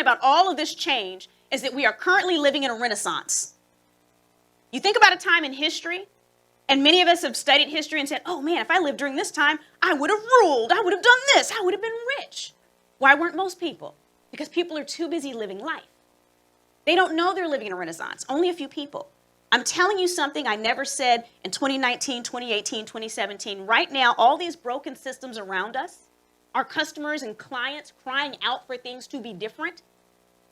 about all of this change is that we are currently living in a renaissance. You think about a time in history, and many of us have studied history and said, oh man, if I lived during this time, I would have ruled, I would have done this, I would have been rich. Why weren't most people? Because people are too busy living life. They don't know they're living in a renaissance, only a few people. I'm telling you something I never said in 2019, 2018, 2017. Right now, all these broken systems around us, our customers and clients crying out for things to be different,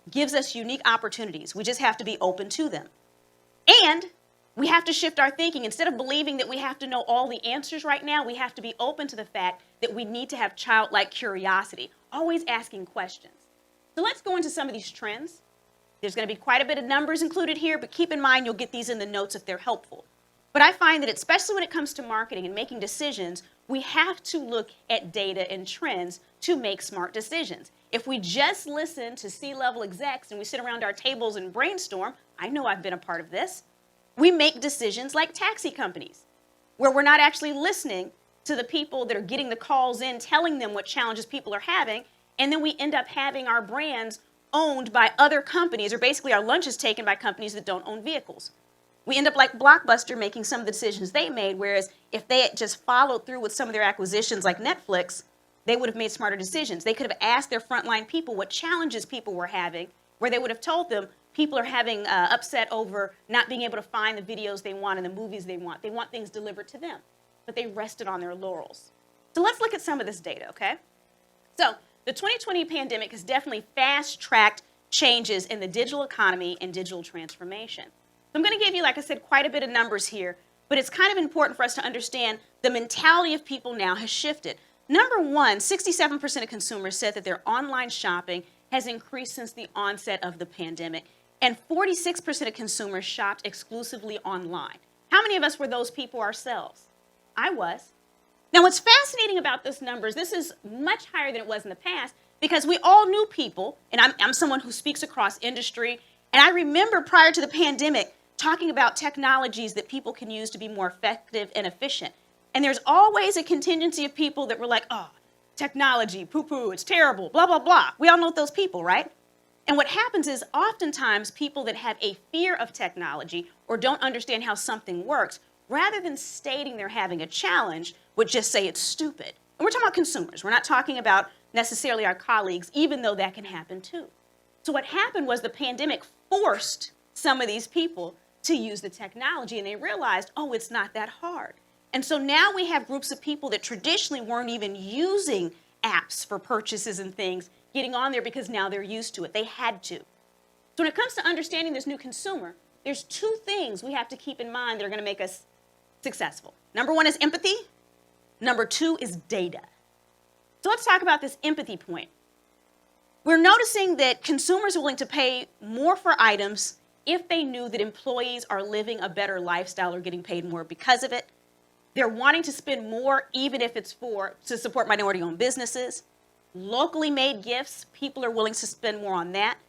gives us unique opportunities. We just have to be open to them. And we have to shift our thinking. Instead of believing that we have to know all the answers right now, we have to be open to the fact that we need to have childlike curiosity, always asking questions. So let's go into some of these trends. There's going to be quite a bit of numbers included here, but keep in mind you'll get these in the notes if they're helpful. But I find that especially when it comes to marketing and making decisions, we have to look at data and trends to make smart decisions. If we just listen to C-level execs and we sit around our tables and brainstorm, I know I've been a part of this, we make decisions like taxi companies, where we're not actually listening to the people that are getting the calls in, telling them what challenges people are having, and then we end up having our brands owned by other companies, or basically our lunch is taken by companies that don't own vehicles. We end up like Blockbuster making some of the decisions they made, whereas if they had just followed through with some of their acquisitions like Netflix, they would have made smarter decisions. They could have asked their frontline people what challenges people were having, where they would have told them people are having upset over not being able to find the videos they want and the movies they want. They want things delivered to them, but they rested on their laurels. So let's look at some of this data, okay? So the 2020 pandemic has definitely fast-tracked changes in the digital economy and digital transformation. So I'm going to give you, like I said, quite a bit of numbers here, but it's kind of important for us to understand the mentality of people now has shifted. Number one, 67% of consumers said that their online shopping has increased since the onset of the pandemic, and 46% of consumers shopped exclusively online. How many of us were those people ourselves? I was. Now, what's fascinating about this numbers, this is much higher than it was in the past because we all knew people, and I'm someone who speaks across industry, and I remember prior to the pandemic talking about technologies that people can use to be more effective and efficient. And there's always a contingency of people that were like, oh, technology, poo-poo, it's terrible, blah, blah, blah. We all know those people, right? And what happens is oftentimes people that have a fear of technology or don't understand how something works, rather than stating they're having a challenge, would just say it's stupid. And we're talking about consumers. We're not talking about necessarily our colleagues, even though that can happen too. So what happened was the pandemic forced some of these people to use the technology, and they realized, oh, it's not that hard. And so now we have groups of people that traditionally weren't even using apps for purchases and things, getting on there because now they're used to it. They had to. So when it comes to understanding this new consumer, there's two things we have to keep in mind that are going to make us successful. Number one is empathy. Number two is data. So let's talk about this empathy point. We're noticing that consumers are willing to pay more for items if they knew that employees are living a better lifestyle or getting paid more because of it. They're wanting to spend more even if it's to support minority-owned businesses. Locally made gifts, people are willing to spend more on that.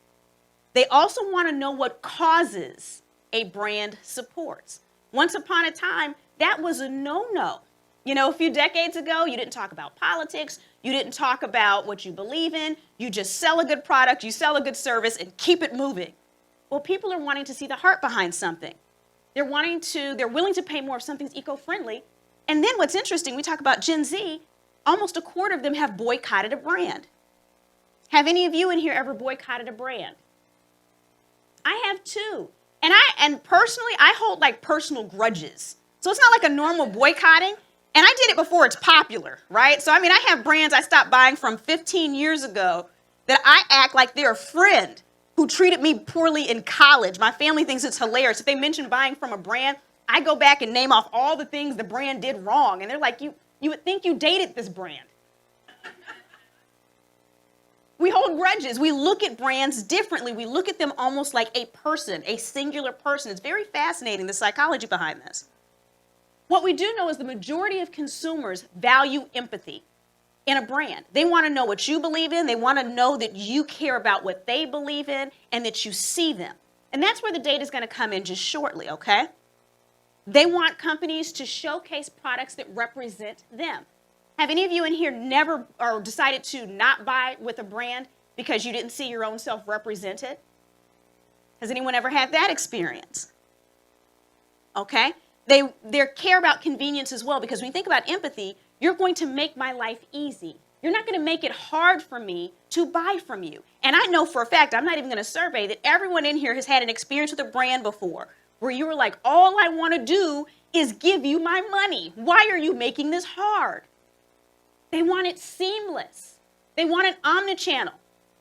They also want to know what causes a brand supports. Once upon a time, that was a no-no. You know, a few decades ago, you didn't talk about politics, you didn't talk about what you believe in, you just sell a good product, you sell a good service, and keep it moving. Well, people are wanting to see the heart behind something. They're willing to pay more if something's eco-friendly. And then what's interesting, we talk about Gen Z, almost a quarter of them have boycotted a brand. Have any of you in here ever boycotted a brand? I have too. And personally, I hold like personal grudges. So it's not like a normal boycotting. And I did it before it's popular, right? So I mean, I have brands I stopped buying from 15 years ago that I act like they're a friend who treated me poorly in college. My family thinks it's hilarious. If they mention buying from a brand, I go back and name off all the things the brand did wrong. And they're like, you would think you dated this brand. We hold grudges. We look at brands differently. We look at them almost like a person, a singular person. It's very fascinating, the psychology behind this. What we do know is the majority of consumers value empathy in a brand. They want to know what you believe in. They want to know that you care about what they believe in and that you see them. And that's where the data is going to come in just shortly, okay? They want companies to showcase products that represent them. Have any of you in here never or decided to not buy with a brand because you didn't see your own self represented? Has anyone ever had that experience? Okay? They care about convenience as well, because when you think about empathy, you're going to make my life easy. You're not going to make it hard for me to buy from you. And I know for a fact, I'm not even going to survey, that everyone in here has had an experience with a brand before where you were like, all I want to do is give you my money. Why are you making this hard? They want it seamless. They want it omnichannel.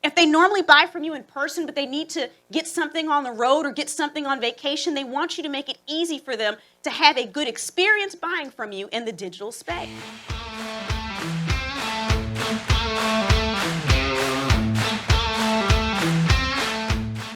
If they normally buy from you in person, but they need to get something on the road or get something on vacation, they want you to make it easy for them to have a good experience buying from you in the digital space.